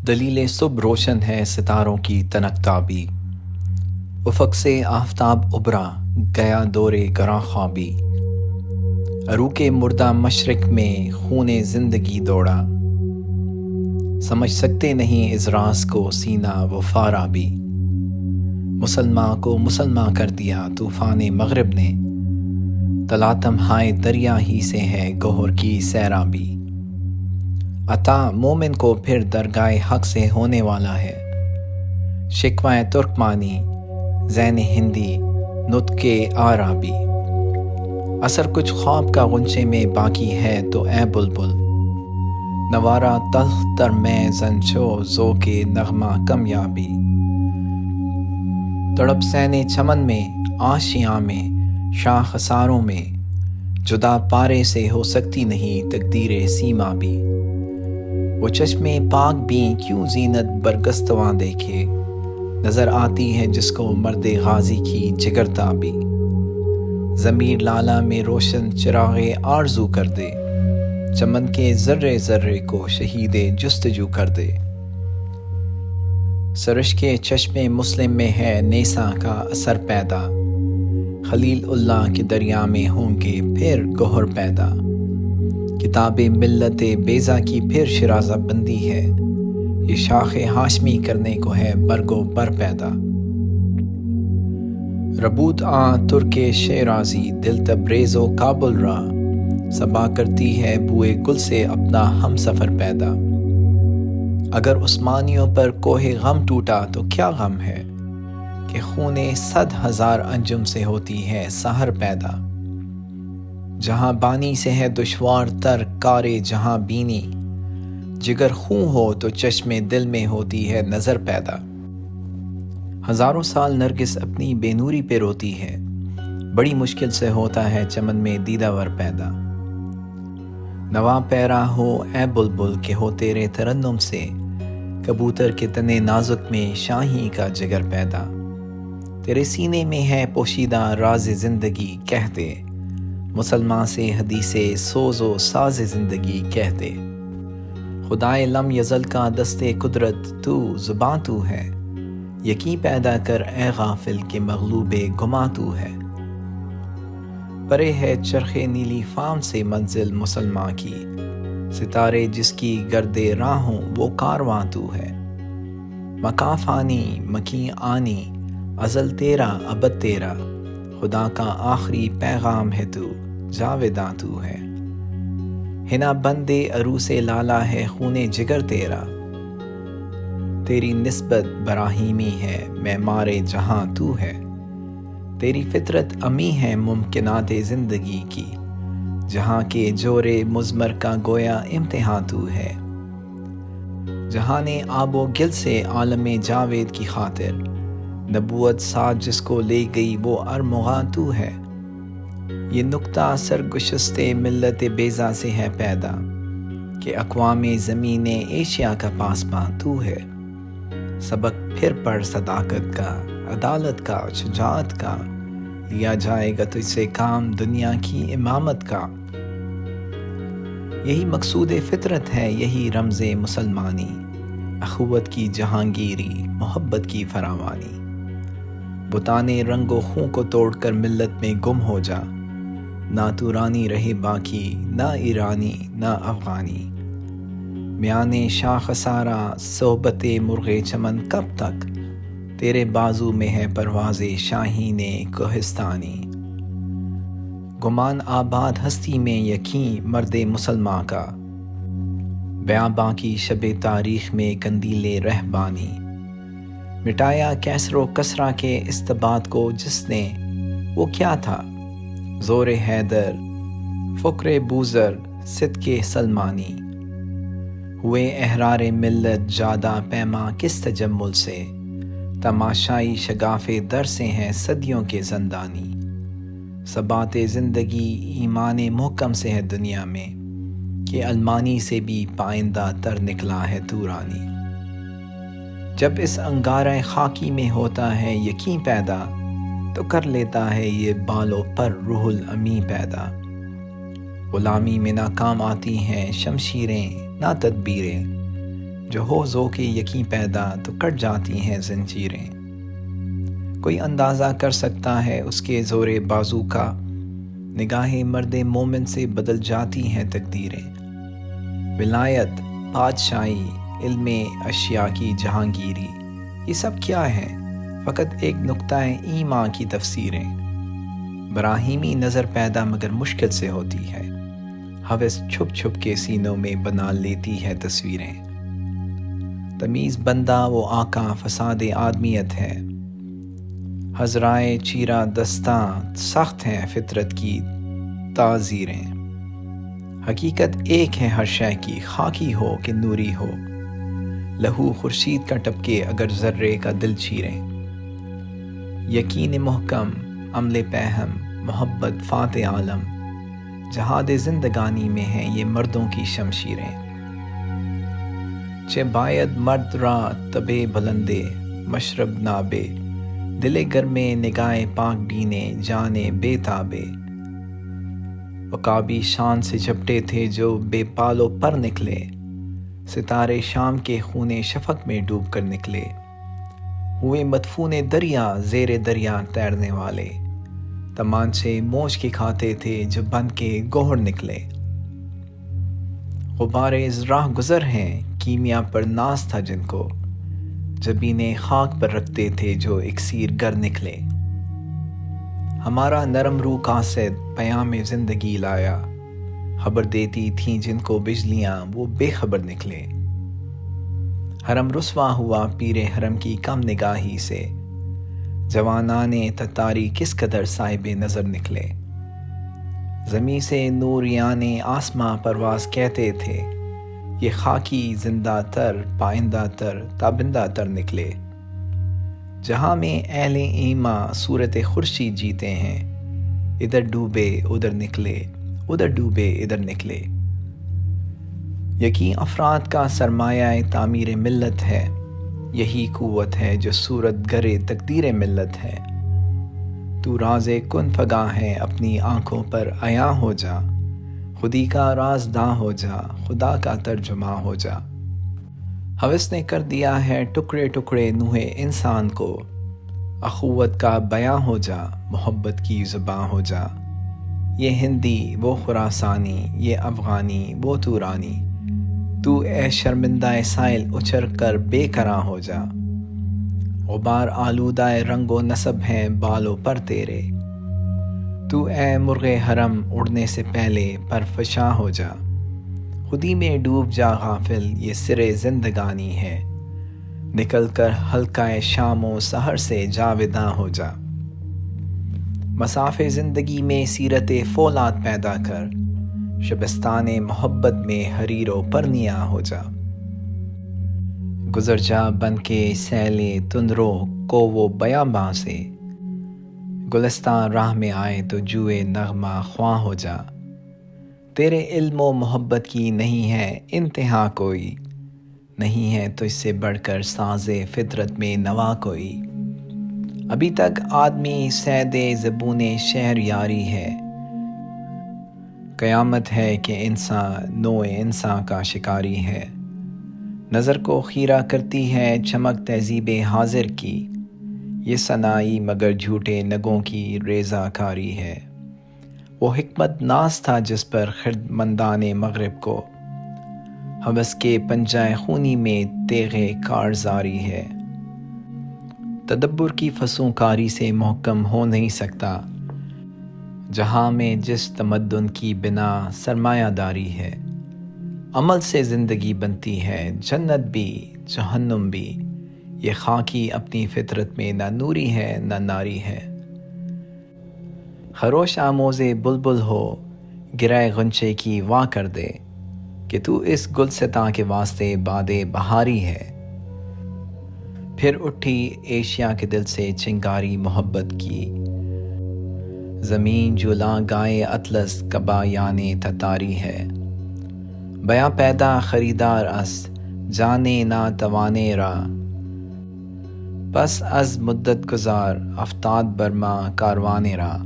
دلیل صبح روشن ہے ستاروں کی تنکتابی، افق سے آفتاب ابھرا گیا دور گراں خوابی، عروق مردہ مشرق میں خون زندگی دوڑا، سمجھ سکتے نہیں اس راز کو سینہ و فارابی، مسلماں کو مسلماں کر دیا طوفان مغرب نے، تلاطم ہائے دریا ہی سے ہے گوہر کی سیرابی، عطا مومن کو پھر درگاہ حق سے ہونے والا ہے، شکوہ ترکمانی زین ہندی نطق آرابی، اثر کچھ خواب کا غنچے میں باقی ہے تو اے بلبل، نوارا تلخ تر میں زنچو ذوق نغمہ کمیابی، تڑپ سین چمن میں آشیاں میں شاخساروں میں، جدا پارے سے ہو سکتی نہیں تقدیر سیما بھی، وہ چشمے پاک بھی کیوں زینت برگستواں دیکھے، نظر آتی ہے جس کو مرد غازی کی جگر تابی، ضمیر لالہ میں روشن چراغ آرزو کر دے، چمن کے ذرے ذرے کو شہید جستجو کر دے، سرش کے چشم مسلم میں ہے نیساں کا اثر پیدا، خلیل اللہ کے دریا میں ہوں گے پھر گوہر پیدا، کتاب ملت بیضا کی پھر شرازہ بندی ہے، یہ شاخ ہاشمی کرنے کو ہے برگو بر پیدا، ربوت ترک شیرازی دل تبریز و کابل را، صبا کرتی ہے بوئے گل سے اپنا ہم سفر پیدا، اگر عثمانیوں پر کوہ غم ٹوٹا تو کیا غم ہے کہ خون 100,000 انجم سے ہوتی ہے سحر پیدا، جہاں بانی سے ہے دشوار تر کار جہاں بینی، جگر خون ہو تو چشم دل میں ہوتی ہے نظر پیدا، ہزاروں سال نرگس اپنی بے نوری پہ روتی ہے، بڑی مشکل سے ہوتا ہے چمن میں دیدہ ور پیدا، نوا پیرا ہو اے بلبل کہ ہو تیرے ترنم سے، کبوتر کے تنے نازک میں شاہی کا جگر پیدا، تیرے سینے میں ہے پوشیدہ راز زندگی کہہ دے، مسلمان سے حدیث سوز و ساز زندگی کہہ دے، خدائے لم یزل کا دست قدرت تو زباں تو ہے، یقین پیدا کر اے غافل کہ مغلوب گماں تو ہے، پرے ہے چرخ نیلی فام سے منزل مسلمان کی، ستارے جس کی گرد راہوں وہ کارواں تو ہے، مکاں فانی مکیں آنی ازل تیرا ابد تیرا، خدا کا آخری پیغام ہے تو جاویداں تو ہے، ہنا بندے عروس لالا ہے خون جگر تیرا، تیری نسبت براہیمی ہے معمار جہاں تو ہے، تیری فطرت امی ہے ممکنات زندگی کی، جہاں کے جور مضمر کا گویا امتحان تو ہے، جہاں نے آب و گل سے عالم جاوید کی خاطر، نبوت ساتھ جس کو لے گئی وہ ارمغاں تو ہے، یہ نکتہ سرگشست ملت بیضا سے ہے پیدا، کہ اقوام زمین ایشیا کا پاسباں تو ہے، سبق پھر پڑھ صداقت کا عدالت کا شجاعت کا، لیا جائے گا تجھ سے کام دنیا کی امامت کا، یہی مقصود فطرت ہے یہی رمز مسلمانی، اخوت کی جہانگیری محبت کی فراوانی، بتانے رنگ و خوں کو توڑ کر ملت میں گم ہو جا، نہ تو رانی رہے باقی نہ ایرانی نہ افغانی، میانے شاخ سارا صحبت مرغ چمن کب تک، تیرے بازو میں ہے پرواز شاہین کوہستانی، گمان آباد ہستی میں یقین مرد مسلمان کا، بیاباں کی شب تاریخ میں قندیل رہبانی، مٹایا کیسر و کسرا کے استباد کو جس نے، وہ کیا تھا زور حیدر فقر بوذر صدق سلمانی، ہوئے احرار ملت جادہ پیما کس تجمل سے، تماشائی شگاف در سے ہیں صدیوں کے زندانی، ثبات زندگی ایمان محکم سے ہے دنیا میں، کہ المانی سے بھی پائندہ تر نکلا ہے تورانی، جب اس انگارہ خاکی میں ہوتا ہے یقین پیدا، تو کر لیتا ہے یہ بالوں پر روح الامی پیدا، غلامی میں ناکام آتی ہیں شمشیریں نہ تدبیریں، جو ہو ذوق یقین پیدا تو کٹ جاتی ہیں زنجیریں۔ کوئی اندازہ کر سکتا ہے اس کے زور بازو کا، نگاہ مرد مومن سے بدل جاتی ہیں تقدیریں۔ ولایت، بادشاہی، علم اشیاء کی جہانگیری، یہ سب کیا ہے؟ فقط ایک نقطہ ایمان کی تفسیریں۔ براہیمی نظر پیدا مگر مشکل سے ہوتی ہے، ہوس چھپ چھپ کے سینوں میں بنا لیتی ہے تصویریں۔ تمیز بندہ وہ آقا فساد آدمیت ہے، حضرائے چیرہ دستاں سخت ہیں فطرت کی تعزیریں۔ حقیقت ایک ہے ہر شے کی، خاکی ہو کہ نوری ہو، لہو خورشید کا ٹپکے اگر ذرے کا دل چیریں۔ یقین محکم، عمل پہم، محبت فاتح عالم، جہاد زندگانی میں ہیں یہ مردوں کی شمشیریں۔ چہ باید مرد را تبے بلندے مشرب نابے، دل گرمے نگاہ پاک بینے جانے بے تابے۔ عقابی شان سے جھپٹے تھے جو بے پالو پر نکلے، ستارے شام کے خون شفق میں ڈوب کر نکلے۔ ہوئے مدفون دریا زیر دریا تیرنے والے، تمانچے موج کے کھاتے تھے جو بن کے گوہر نکلے۔ غبار راہ گزر ہیں کیمیا پر ناز تھا جن کو، جبین خاک پر رکھتے تھے جو اکسیر گر نکلے۔ ہمارا نرم روح قاصد پیام زندگی لایا، خبر دیتی تھیں جن کو بجلیاں وہ بے خبر نکلے۔ حرم رسوا ہوا پیر حرم کی کم نگاہی سے، جوانان تتاری کس قدر صاحب نظر نکلے۔ زمیں سے نوریان آسماں پرواز کہتے تھے، یہ خاکی زندہ تر پائندہ تر تابندہ تر نکلے۔ جہاں میں اہل ایمان صورت خورشید جیتے ہیں، ادھر ڈوبے ادھر نکلے، ادھر ڈوبے ادھر نکلے۔ یقین افراد کا سرمایہ تعمیر ملت ہے، یہی قوت ہے جو صورت گرے تقدیر ملت ہے۔ تو راز کن فگاں ہے اپنی آنکھوں پر عیاں ہو جا، خودی کا رازداں ہو جا، خدا کا ترجمہ ہو جا۔ ہوس نے کر دیا ہے ٹکڑے ٹکڑے نوح انسان کو، اخوت کا بیاں ہو جا، محبت کی زباں ہو جا۔ یہ ہندی وہ خراسانی، یہ افغانی وہ تورانی، تو اے شرمندہ سائل اچھر کر بے کراں ہو جا۔ غبار آلودہ رنگ و نسب ہیں بالوں پر تیرے، تو اے مرغ حرم اڑنے سے پہلے پر فشاں ہو جا۔ خودی میں ڈوب جا غافل، یہ سرے زندگانی ہے، نکل کر حلقہ شام و سحر سے جاوداں ہو جا۔ مساف زندگی میں سیرت فولاد پیدا کر، شبستان محبت میں حریر و پرنیاں ہو جا۔ گزر جا بن کے سیل تندرو کو وہ بیاباں سے، گلستان راہ میں آئے تو جوئے نغمہ خواں ہو جا۔ تیرے علم و محبت کی نہیں ہے انتہا کوئی، نہیں ہے تو اس سے بڑھ کر ساز فطرت میں نوا کوئی۔ ابھی تک آدمی صید زبون شہر یاری ہے، قیامت ہے کہ انسان نوع انسان کا شکاری ہے۔ نظر کو خیرہ کرتی ہے چمک تہذیب حاضر کی، یہ سنائی مگر جھوٹے نگوں کی ریزہ کاری ہے۔ وہ حکمت ناز تھا جس پر خردمندان مغرب کو، ہوس کے پنجہ خونی میں تیغ کارزاری ہے۔ تدبر کی فسوں کاری سے محکم ہو نہیں سکتا، جہاں میں جس تمدن کی بنا سرمایہ داری ہے۔ عمل سے زندگی بنتی ہے، جنت بھی جہنم بھی، یہ خاکی اپنی فطرت میں نہ نوری ہے نہ ناری ہے۔ خروش آموز بلبل ہو، گرہ غنچے کی واہ کر دے، کہ تو اس گلستاں کے واسطے باد بہاری ہے۔ پھر اٹھی ایشیا کے دل سے چنگاری محبت کی، زمین جولاں گائے اطلس کبا یانے تتاری ہے۔ بیاں پیدا خریدار اس جانے نہ توانے را، پس از مدت گزار افتاد برما کاروانے را۔